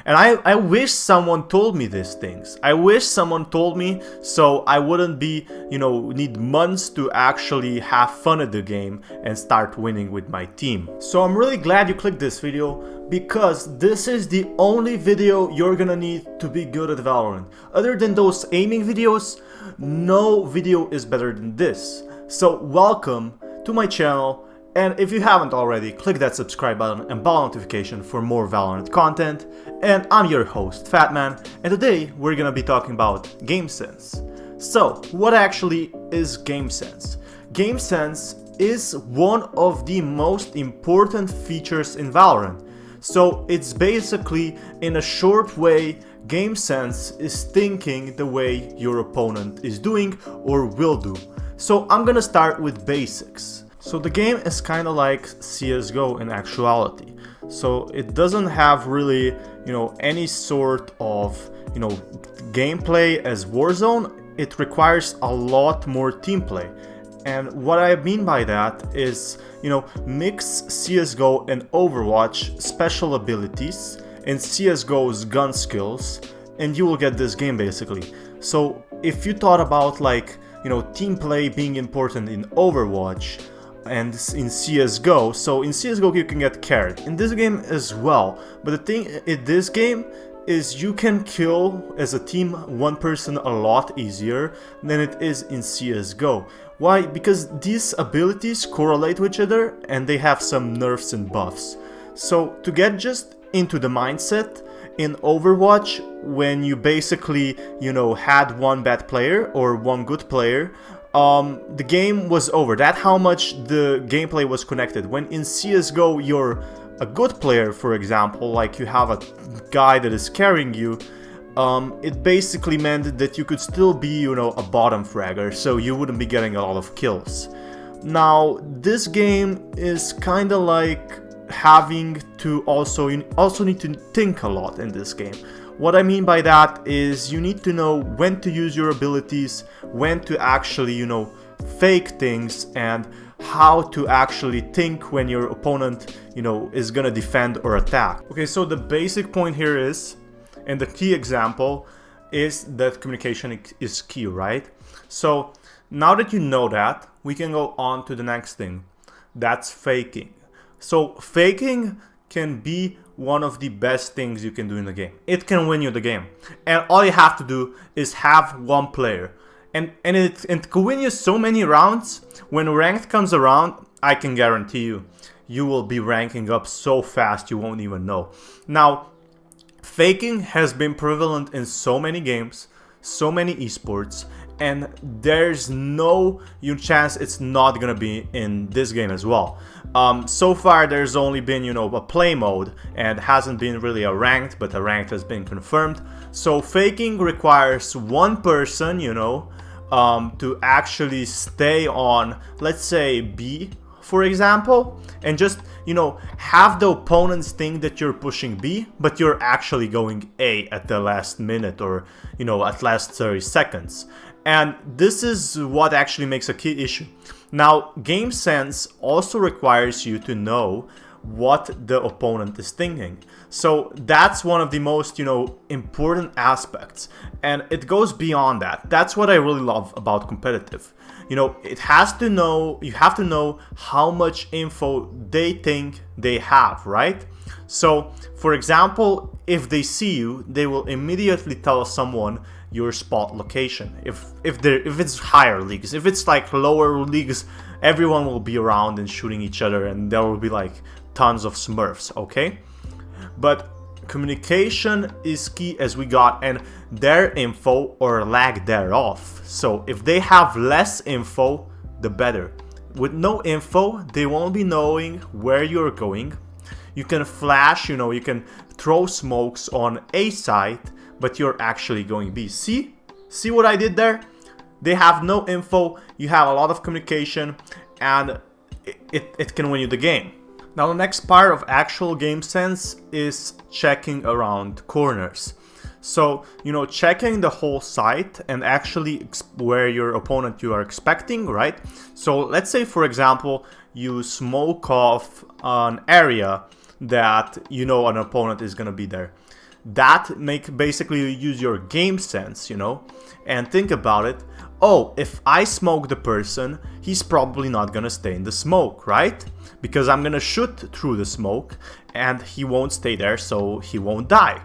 And I wish someone told me these things. I wish someone told me so I wouldn't be, need months to actually have fun at the game and start winning with my team. So I'm really glad you clicked this video, because this is the only video you're gonna need to be good at Valorant. Other than those aiming videos, no video is better than this. So welcome to my channel, and if you haven't already, click that subscribe button and bell notification for more Valorant content. And I'm your host, Fatman, and today we're gonna be talking about game sense. So, what actually is game sense? Game sense is one of the most important features in Valorant. So it's basically, in a short way, game sense is thinking the way your opponent is doing or will do. So I'm gonna start with basics. So the game is kind of like CSGO in actuality. So it doesn't have really, any sort of, gameplay as Warzone. It requires a lot more team play. And what I mean by that is, mix CSGO and Overwatch special abilities and CSGO's gun skills, and you will get this game basically. So if you thought about team play being important in Overwatch and in CSGO, so in CSGO you can get carried. In this game as well, but the thing in this game is you can kill as a team one person a lot easier than it is in CSGO. Why? Because these abilities correlate with each other and they have some nerfs and buffs. So to get just into the mindset, in Overwatch, when you basically, had one bad player or one good player, the game was over. That's how much the gameplay was connected. When in CSGO you're a good player, for example, like you have a guy that is carrying you, it basically meant that you could still be, a bottom fragger, so you wouldn't be getting a lot of kills. Now, this game is kind of like having to you also need to think a lot in this game. What I mean by that is you need to know when to use your abilities, when to actually, fake things, and how to actually think when your opponent, is gonna defend or attack. Okay, so the basic point here is, and the key example is that communication is key, right? So now that you know that, we can go on to the next thing. That's faking. So faking can be one of the best things you can do in the game. It can win you the game. And all you have to do is have one player. And it can win you so many rounds. When ranked comes around, I can guarantee you will be ranking up so fast you won't even know. Now, faking has been prevalent in so many games, so many esports, and there's no chance it's not gonna be in this game as well. So far there's only been, a play mode, and hasn't been really a ranked, but a ranked has been confirmed. So faking requires one person, to actually stay on, let's say, B, for example, and just, have the opponents think that you're pushing B, but you're actually going A at the last minute or, at last 30 seconds. And this is what actually makes a key issue. Now, game sense also requires you to know what the opponent is thinking. So that's one of the most, important aspects. And it goes beyond that. That's what I really love about competitive. You have to know how much info they think they have, right? So, for example, if they see you, they will immediately tell someone your spot location. If it's higher leagues, if it's like lower leagues, everyone will be around and shooting each other, and there will be like tons of smurfs, okay? But communication is key, as we got, and their info or lack thereof. So if they have less info, the better. With no info, they won't be knowing where you're going. You can flash, you can throw smokes on A side, but you're actually going B. See what I did there? They have no info, you have a lot of communication, and it can win you the game. Now the next part of actual game sense is checking around corners. So, checking the whole site and actually where your opponent you are expecting, right? So let's say, for example, you smoke off an area that an opponent is gonna be there. That make basically use your game sense, you know, and think about it. Oh, if I smoke the person, he's probably not gonna stay in the smoke, right? Because I'm gonna shoot through the smoke and he won't stay there, so he won't die.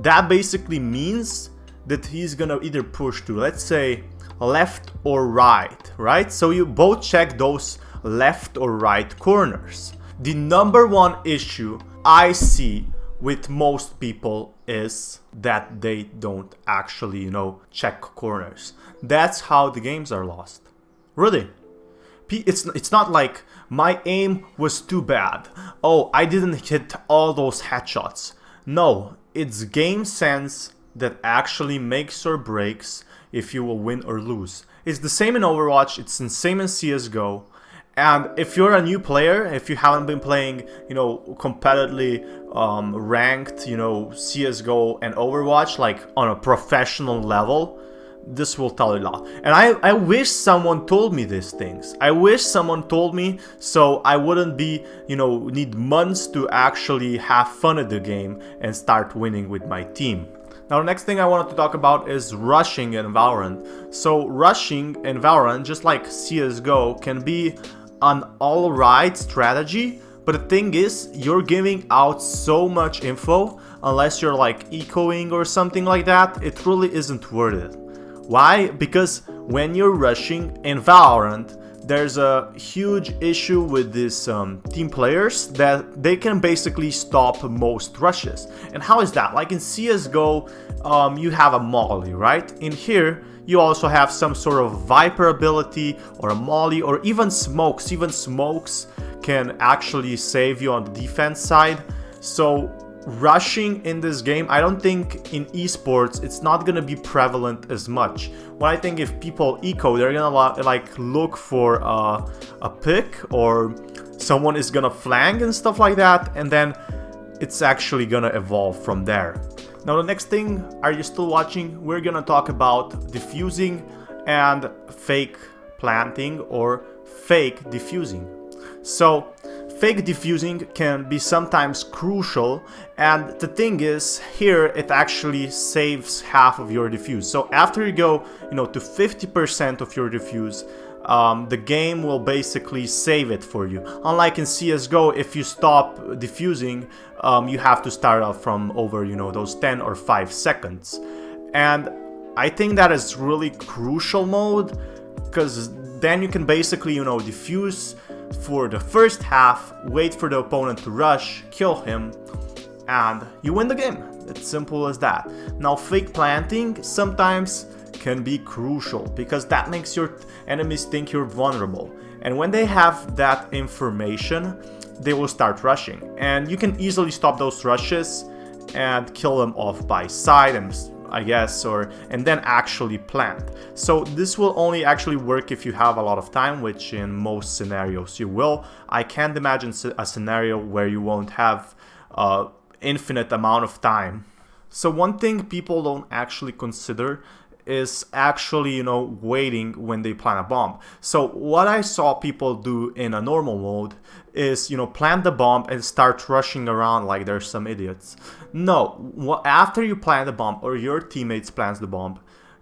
That basically means that he's gonna either push to, let's say, left or right? So you both check those left or right corners. The number one issue I see with most people is that they don't actually, you know, check corners. That's how the games are lost. Really. It's not like my aim was too bad. Oh, I didn't hit all those headshots. No, it's game sense that actually makes or breaks if you will win or lose. It's the same in Overwatch, it's the same in CSGO. And if you're a new player, if you haven't been playing, you know, competitively ranked, you know, CSGO and Overwatch, like on a professional level, this will tell you a lot. And I wish someone told me these things. I wish someone told me so I wouldn't be, you know, need months to actually have fun at the game and start winning with my team. Now, the next thing I wanted to talk about is rushing in Valorant. So rushing in Valorant, just like CSGO, can be an alright strategy, but the thing is, you're giving out so much info, unless you're like echoing or something like that, it really isn't worth it. Why? Because when you're rushing in Valorant, there's a huge issue with these team players that they can basically stop most rushes. And how is that? Like in CSGO, you have a molly, right? In here, you also have some sort of Viper ability or a molly or even smokes. Even smokes can actually save you on the defense side. So rushing in this game, I don't think in esports it's not gonna be prevalent as much. What I think if people eco, they're gonna like look for a pick or someone is gonna flank and stuff like that, and then it's actually gonna evolve from there. Now the next thing, are you still watching? We're gonna talk about diffusing and fake planting or fake diffusing. So fake diffusing can be sometimes crucial, and the thing is, here it actually saves half of your defuse. So after you go, you know, to 50% of your defuse, the game will basically save it for you. Unlike in CSGO, if you stop diffusing, you have to start off from over, you know, those 10 or 5 seconds. And I think that is really crucial mode, because then you can basically, you know, diffuse for the first half, wait for the opponent to rush, kill him, and you win the game. It's simple as that. Now fake planting sometimes can be crucial because that makes your enemies think you're vulnerable, and when they have that information, they will start rushing, and you can easily stop those rushes and kill them off by side and I guess, and then actually plant. So this will only actually work if you have a lot of time, which in most scenarios you will. I can't imagine a scenario where you won't have infinite amount of time. So one thing people don't actually consider is actually, you know, waiting when they plant a bomb. So what I saw people do in a normal mode is, you know, plant the bomb and start rushing around like they're some idiots. No, after you plant the bomb or your teammates plants the bomb,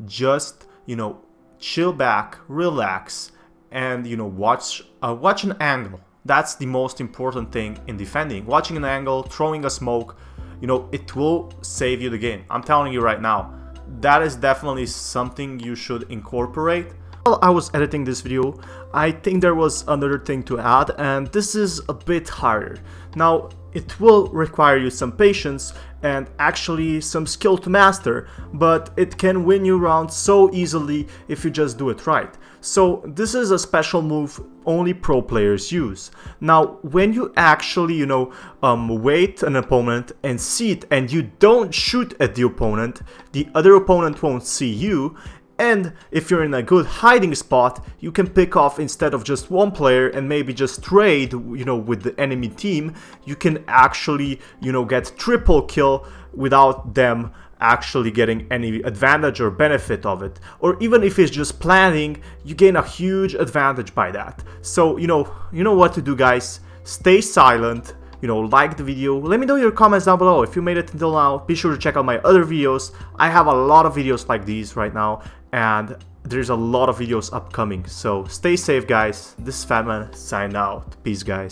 just, you know, chill back, relax, and, you know, watch an angle. That's the most important thing in defending. Watching an angle, throwing a smoke, you know, it will save you the game. I'm telling you right now. That is definitely something you should incorporate. While I was editing this video, I think there was another thing to add, and this is a bit harder. Now, it will require you some patience and actually some skill to master, but it can win you rounds so easily if you just do it right. So this is a special move only pro players use. Now, when you actually, you know, wait an opponent and see it and you don't shoot at the opponent, the other opponent won't see you. And if you're in a good hiding spot, you can pick off instead of just one player and maybe just trade, you know, with the enemy team. You can actually, you know, get triple kill without them actually getting any advantage or benefit of it. Or even if it's just planning, you gain a huge advantage by that. So, you know what to do, guys. Stay silent, you know, like the video. Let me know your comments down below. If you made it until now, be sure to check out my other videos. I have a lot of videos like these right now, and there's a lot of videos upcoming. So stay safe, guys. This is Fatman, signing out. Peace, guys.